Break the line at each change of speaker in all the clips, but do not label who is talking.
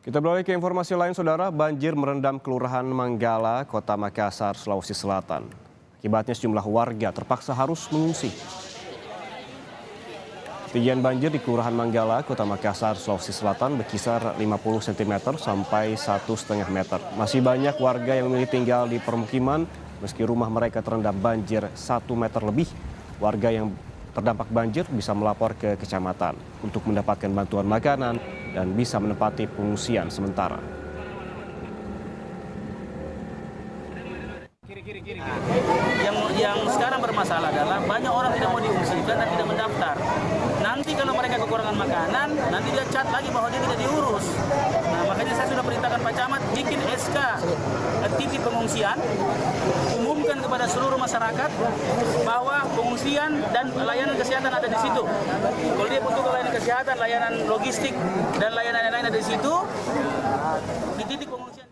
Kita beralih ke informasi lain, Saudara. Banjir merendam Kelurahan Manggala, Kota Makassar, Sulawesi Selatan. Akibatnya sejumlah warga terpaksa harus mengungsi. Ketinggian banjir di Kelurahan Manggala, Kota Makassar, Sulawesi Selatan berkisar 50 cm sampai 1,5 meter. Masih banyak warga yang memilih tinggal di permukiman meski rumah mereka terendam banjir 1 meter lebih. Warga yang terdampak banjir bisa melapor ke kecamatan untuk mendapatkan bantuan makanan dan bisa menempati pengungsian sementara.
Yang sekarang bermasalah adalah banyak orang tidak mau diungsikan dan tidak mendaftar. Nanti kalau mereka kekurangan makanan, nanti dia cat lagi bahwa dia tidak diurus. Nah, makanya saya sudah perintahkan Pak Camat bikin SK titik pengungsian, umumkan kepada seluruh masyarakat bahwa pengungsian dan layanan kesehatan ada di situ. Kalau dia butuh layanan kesehatan, layanan logistik, dan layanan lain ada di situ, di titik pengungsian.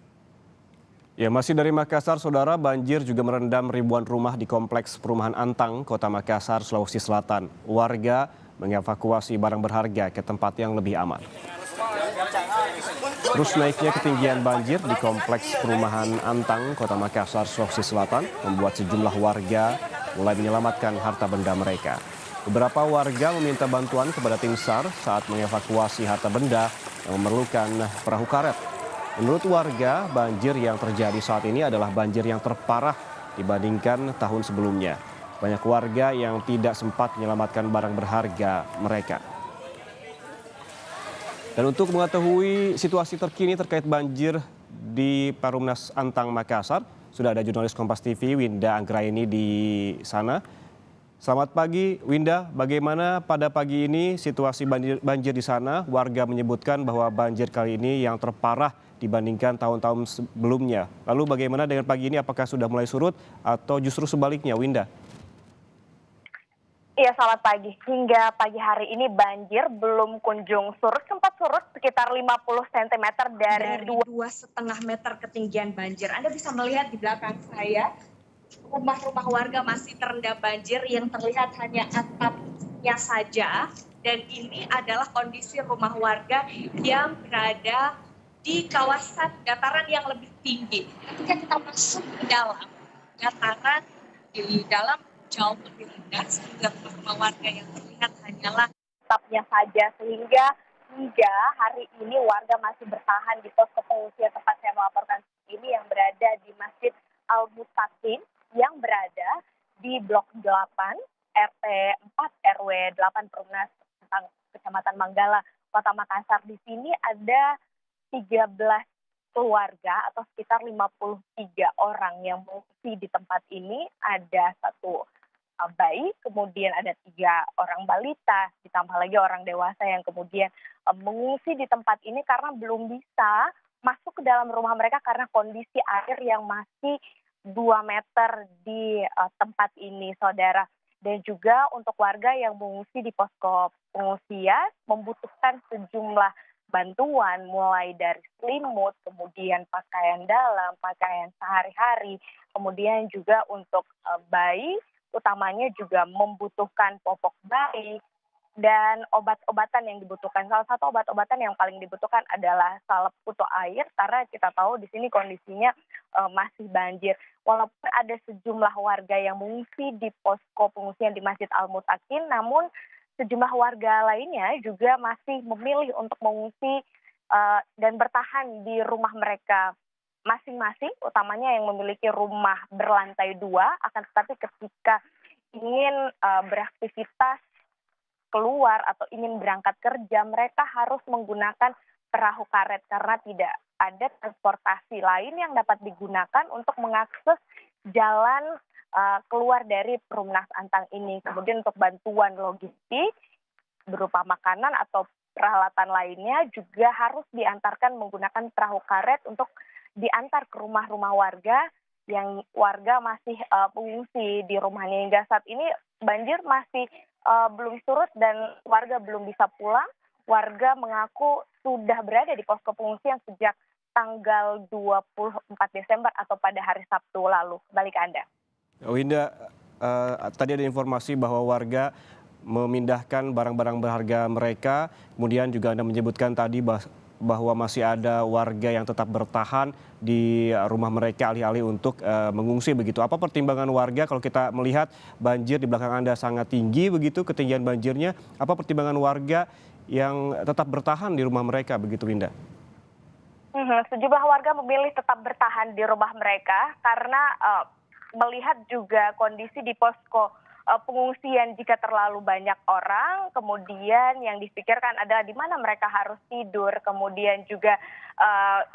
Ya, masih dari Makassar, Saudara, banjir juga merendam ribuan rumah di Kompleks Perumahan Antang, Kota Makassar, Sulawesi Selatan. Warga mengevakuasi barang berharga ke tempat yang lebih aman. Terus naiknya ketinggian banjir di Kompleks Perumahan Antang, Kota Makassar, Sulawesi Selatan membuat sejumlah warga mulai menyelamatkan harta benda mereka. Beberapa warga meminta bantuan kepada tim SAR saat mengevakuasi harta benda yang memerlukan perahu karet. Menurut warga, banjir yang terjadi saat ini adalah banjir yang terparah dibandingkan tahun sebelumnya. Banyak warga yang tidak sempat menyelamatkan barang berharga mereka. Dan untuk mengetahui situasi terkini terkait banjir di Perumnas Antang Makassar, sudah ada jurnalis Kompas TV Winda Anggraini di sana. Selamat pagi Winda, bagaimana pada pagi ini situasi banjir di sana? Warga menyebutkan bahwa banjir kali ini yang terparah dibandingkan tahun-tahun sebelumnya. Lalu bagaimana dengan pagi ini, apakah sudah mulai surut atau justru sebaliknya, Winda?
Iya, selamat pagi. Hingga pagi hari ini banjir belum kunjung surut, sempat surut sekitar 50 cm dari 2,5 meter ketinggian banjir. Anda bisa melihat di belakang saya, rumah-rumah warga masih terendam banjir, yang terlihat hanya atapnya saja. Dan ini adalah kondisi rumah warga yang berada di kawasan dataran yang lebih tinggi. Ketika kita masuk ke dalam, dataran di dalam jauh lebih rendah, sehingga rumah warga yang terlihat hanyalah atapnya saja. Sehingga hingga hari ini warga masih bertahan di posko pengungsian tempat saya melaporkan ini, yang berada di Masjid Al-Mutakin, yang berada di Blok 8, RT 4, RW 8, Perumnas Antang, Kecamatan Manggala, Kota Makassar. Di sini ada 13 keluarga atau sekitar 53 orang yang mengungsi di tempat ini. Ada 1 bayi, kemudian ada 3 orang balita, ditambah lagi orang dewasa yang kemudian mengungsi di tempat ini karena belum bisa masuk ke dalam rumah mereka karena kondisi air yang masih 2 meter di tempat ini, Saudara. Dan juga untuk warga yang mengungsi di posko pengungsian membutuhkan sejumlah bantuan, mulai dari selimut, kemudian pakaian dalam, pakaian sehari-hari, kemudian juga untuk bayi utamanya juga membutuhkan popok bayi dan obat-obatan yang dibutuhkan. Salah satu obat-obatan yang paling dibutuhkan adalah salep kutu air, karena kita tahu di sini kondisinya masih banjir. Walaupun ada sejumlah warga yang mengungsi di posko pengungsian di Masjid Al-Mutakin, namun sejumlah warga lainnya juga masih memilih untuk mengungsi dan bertahan di rumah mereka masing-masing, utamanya yang memiliki rumah berlantai 2. Akan tetapi ketika ingin beraktivitas keluar atau ingin berangkat kerja, mereka harus menggunakan perahu karet karena tidak ada transportasi lain yang dapat digunakan untuk mengakses jalan keluar dari Perumnas Antang ini. Kemudian untuk bantuan logistik berupa makanan atau peralatan lainnya juga harus diantarkan menggunakan perahu karet untuk diantar ke rumah-rumah warga yang warga masih mengungsi di rumahnya. Hingga saat ini banjir masih belum surut dan warga belum bisa pulang. Warga mengaku sudah berada di posko pengungsian sejak tanggal 24 Desember atau pada hari Sabtu lalu. Kembali ke Anda.
Winda, tadi ada informasi bahwa warga memindahkan barang-barang berharga mereka, kemudian juga Anda menyebutkan tadi bahwa masih ada warga yang tetap bertahan di rumah mereka alih-alih untuk mengungsi begitu. Apa pertimbangan warga kalau kita melihat banjir di belakang Anda sangat tinggi begitu ketinggian banjirnya? Apa pertimbangan warga yang tetap bertahan di rumah mereka begitu, Winda?
Sejumlah warga memilih tetap bertahan di rumah mereka karena melihat juga kondisi di posko pengungsian jika terlalu banyak orang, kemudian yang dipikirkan adalah di mana mereka harus tidur, kemudian juga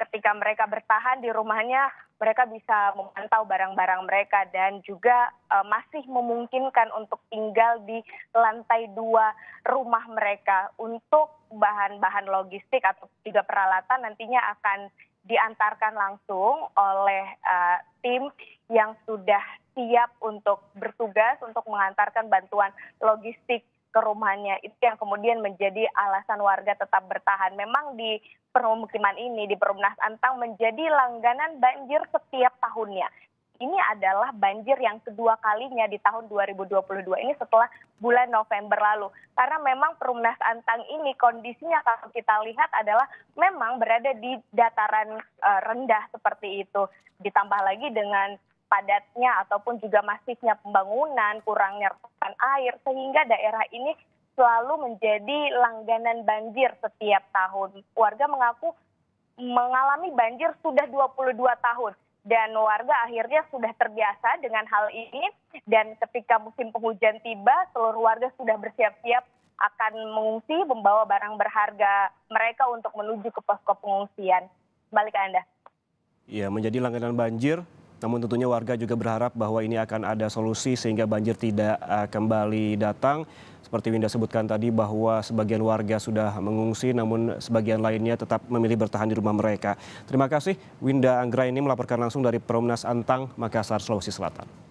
ketika mereka bertahan di rumahnya, mereka bisa memantau barang-barang mereka dan juga masih memungkinkan untuk tinggal di lantai 2 rumah mereka. Untuk bahan-bahan logistik atau juga peralatan nantinya akan diantarkan langsung oleh tim yang sudah siap untuk bertugas untuk mengantarkan bantuan logistik ke rumahnya. Itu yang kemudian menjadi alasan warga tetap bertahan. Memang di permukiman ini, di Perumnas Antang, menjadi langganan banjir setiap tahunnya. Ini adalah banjir yang kedua kalinya di tahun 2022 ini setelah bulan November lalu. Karena memang Perumnas Antang ini kondisinya kalau kita lihat adalah memang berada di dataran rendah seperti itu. Ditambah lagi dengan padatnya ataupun juga masifnya pembangunan, kurangnya resapan air, sehingga daerah ini selalu menjadi langganan banjir setiap tahun. Warga mengaku mengalami banjir sudah 22 tahun. Dan warga akhirnya sudah terbiasa dengan hal ini. Dan ketika musim penghujan tiba, seluruh warga sudah bersiap-siap akan mengungsi, membawa barang berharga mereka untuk menuju ke posko pengungsian. Kembali ke Anda.
Ya, menjadi langganan banjir. Namun tentunya warga juga berharap bahwa ini akan ada solusi sehingga banjir tidak kembali datang. Seperti Winda sebutkan tadi bahwa sebagian warga sudah mengungsi namun sebagian lainnya tetap memilih bertahan di rumah mereka. Terima kasih Winda Anggraini melaporkan langsung dari Perumnas Antang, Makassar, Sulawesi Selatan.